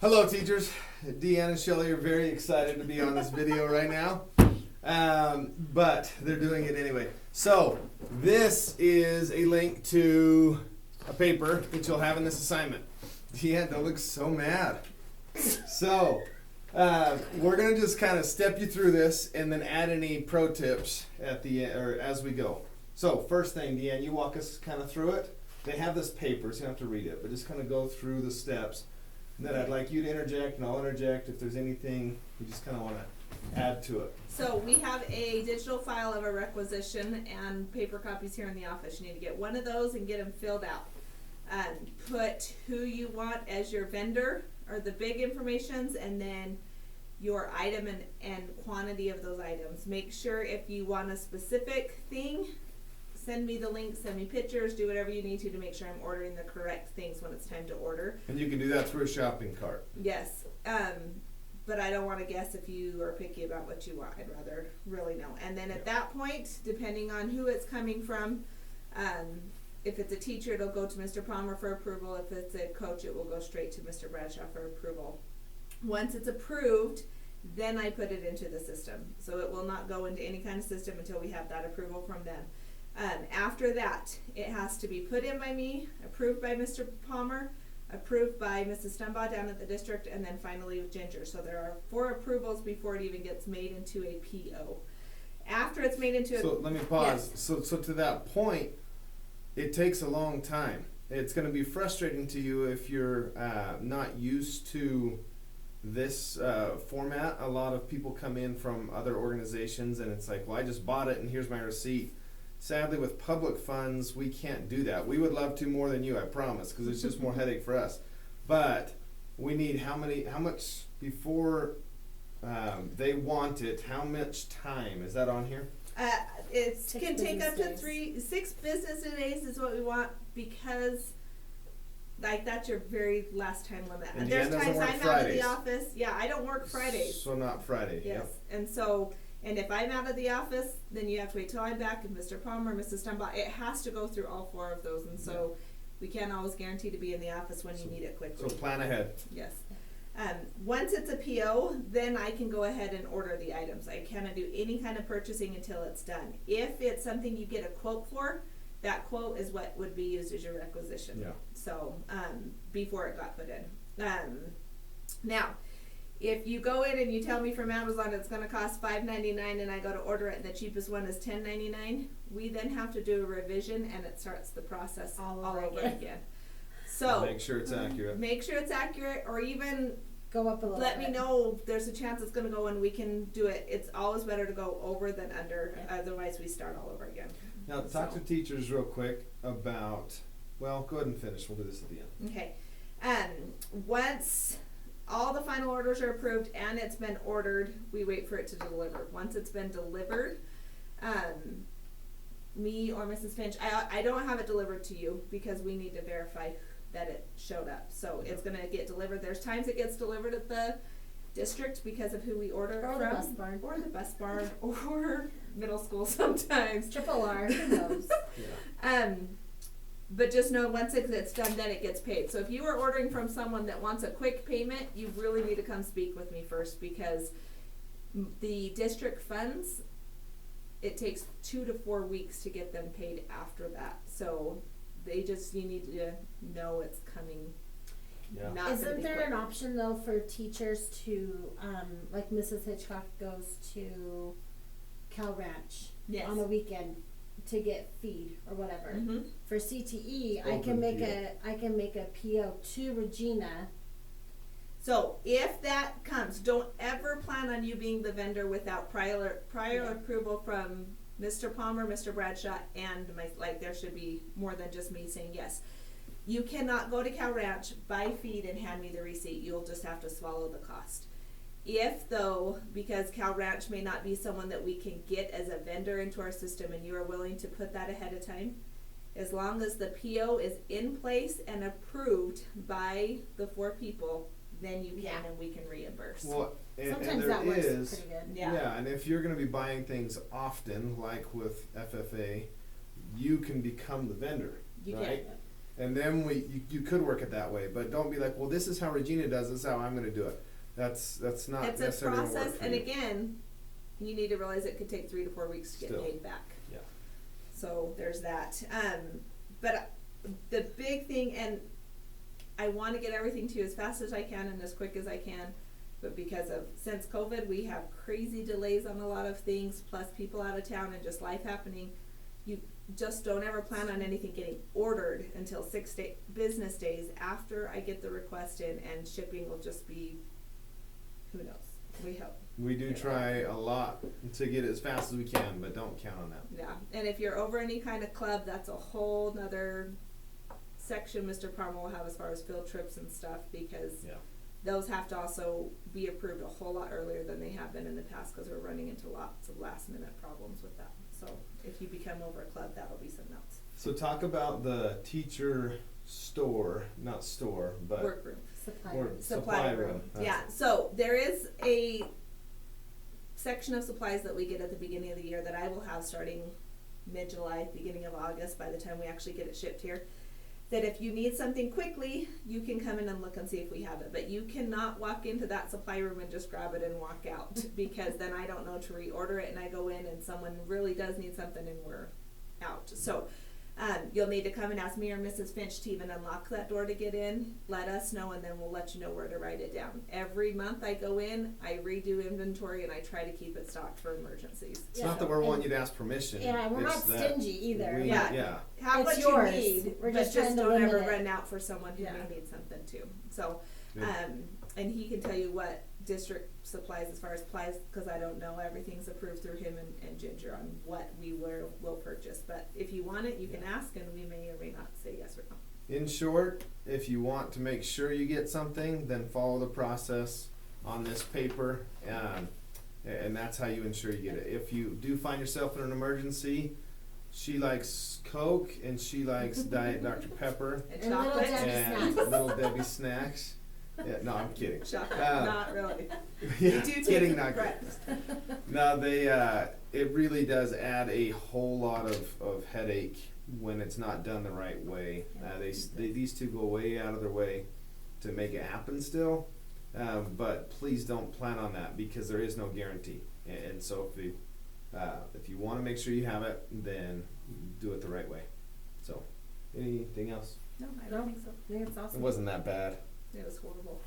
Hello teachers, Deanna and Shelley are very excited to be on this video right now, but they're doing it anyway. So this is a link to a paper that you'll have in this assignment. Deanna looks so mad. So we're going to just kind of step you through this and then add any pro tips at the end, or as we go. So first thing, Deanna, you walk us kind of through it. They have this paper, so you don't have to read it, but just kind of go through the steps. And then I'd like you to interject, and I'll interject if there's anything you just kind of want to add to it. So we have a digital file of a requisition and paper copies here in the office. You need to get one of those and get them filled out. Put who you want as your vendor, or the big informations, and then your item and quantity of those items. Make sure if you want a specific thing, send me the link, send me pictures, do whatever you need to make sure I'm ordering the correct things when it's time to order. And you can do that through a shopping cart. Yes, but I don't want to guess if you are picky about what you want. I'd rather really know. And then at that point, depending on who it's coming from, if it's a teacher, it'll go to Mr. Palmer for approval. If it's a coach, it will go straight to Mr. Bradshaw for approval. Once it's approved, then I put it into the system. So it will not go into any kind of system until we have that approval from them. After that, it has to be put in by me, approved by Mr. Palmer, approved by Mrs. Stumbaugh down at the district, and then finally with Ginger. So there are 4 approvals before it even gets made into a PO. After it's made into a... So let me pause. Yes. So to that point, it takes a long time. It's going to be frustrating to you if you're not used to this format. A lot of people come in from other organizations and it's like, well, I just bought it and here's my receipt. Sadly, with public funds, we can't do that. We would love to more than you, I promise, because it's just more headache for us. But we need how much before they want it? How much time is that on here? It can take up to 6 business days is what we want, because like that's your very last time limit. And there's Deanna times doesn't work I'm Fridays. out of the office. Yeah, I don't work Fridays. So not Friday. Yes, Yep. and so. And if I'm out of the office, then you have to wait till I'm back, and Mr. Palmer, Mrs. Stumbaugh, it has to go through all 4 of those, and so we can't always guarantee to be in the office when you need it quickly. So plan ahead. Yes. Once it's a PO, then I can go ahead and order the items. I cannot do any kind of purchasing until it's done. If it's something you get a quote for, that quote is what would be used as your requisition. Yeah. So, before it got put in. Now, if you go in and you tell me from Amazon it's going to cost $5.99 and I go to order it and the cheapest one is $10.99, we then have to do a revision and it starts the process all over again. So make sure it's accurate. Make sure it's accurate, or even go up a little let bit. me know there's a chance it's going to go and we can do it. It's always better to go over than under, otherwise we start all over again. Now talk to teachers real quick about, well, go ahead and finish. We'll do this at the end. Okay. Once all the final orders are approved and it's been ordered, we wait for it to deliver. Once it's been delivered, me or Mrs. Finch, I don't have it delivered to you because we need to verify that it showed up. So it's going to get delivered. There's times it gets delivered at the district because of who we order Or from. the bus barn. Or the bus barn. Or middle school sometimes. Triple R, who knows? Yeah. But just know once it's done, then it gets paid. So if you are ordering from someone that wants a quick payment, you really need to come speak with me first, because the district funds, it takes 2 to 4 weeks to get them paid after that. So you need to know it's coming. Yeah. Not Isn't there quick. an option though for teachers to, like Mrs. Hitchcock goes to Cal Ranch Yes. on a weekend to get feed or whatever. Mhm. For CTE, I Open can make PO. a PO to Regina. So if that comes, don't ever plan on you being the vendor without prior approval from Mr. Palmer, Mr. Bradshaw, and there should be more than just me saying yes. You cannot go to Cal Ranch, buy feed, and hand me the receipt. You'll just have to swallow the cost. If though, because Cal Ranch may not be someone that we can get as a vendor into our system and you are willing to put that ahead of time, as long as the PO is in place and approved by the 4 people, then you can and we can reimburse. Well, and Sometimes there that works is, pretty good. Yeah. and if you're going to be buying things often, like with FFA, you can become the vendor, You right? can. And then you could work it that way, but don't be like, well, this is how Regina does. This is how I'm going to do it. That's not It's a necessarily gonna process, work for and you. again, you need to realize it could take 3 to 4 weeks to get Still. paid back. Yeah. So there's that. But the big thing, and I want to get everything to you as fast as I can and as quick as I can, but because of, since COVID, we have crazy delays on a lot of things, plus people out of town and just life happening. You just don't ever plan on anything getting ordered until 6 business days after I get the request in, and shipping will just be, who knows, we hope. We do try a lot to get it as fast as we can, but don't count on that. Yeah, and if you're over any kind of club, that's a whole nother section Mr. Parma will have as far as field trips and stuff, because Yeah. those have to also be approved a whole lot earlier than they have been in the past, because we're running into lots of last minute problems with that. So if you become over a club, that'll be something else. So talk about the teacher store, not store, but Workroom. Supply. or Supply room. That's Yeah, it. so there is a section of supplies that we get at the beginning of the year that I will have starting mid-July, beginning of August, by the time we actually get it shipped here. That if you need something quickly, you can come in and look and see if we have it. But you cannot walk into that supply room and just grab it and walk out, because then I don't know to reorder it, and I go in and someone really does need something and we're out. So you'll need to come and ask me or Mrs. Finch to even unlock that door to get in. Let us know, and then we'll let you know where to write it down. Every month I go in, I redo inventory, and I try to keep it stocked for emergencies. It's Yeah. not that we're wanting you to ask permission. Yeah, we're not it's that stingy either. we- Yeah. yeah. Have It's what yours. you need, We're but just trying to don't limit ever it. run out for someone who Yeah. may need something too. So, Yeah. and he can tell you what district supplies as far as supplies, because I don't know, everything's approved through him and Ginger on what we will purchase. But if you want it, you can ask, and we may or may not say yes or no. In short, if you want to make sure you get something, then follow the process on this paper, and that's how you ensure you get it. If you do find yourself in an emergency, she likes Coke and she likes Diet Dr. Pepper And And Little chocolate, Debbie and snacks. Little Debbie snacks. Yeah, no, I'm kidding. chocolate, Uh, not really. Yeah, We do take kidding, it not for kidding. breakfast. No, it really does add a whole lot of headache when it's not done the right way. These two go way out of their way to make it happen still, but please don't plan on that, because there is no guarantee. And so if you want to make sure you have it, then do it the right way. So, anything else? No, I No. don't think so. I think it's It awesome. wasn't that bad. It was horrible.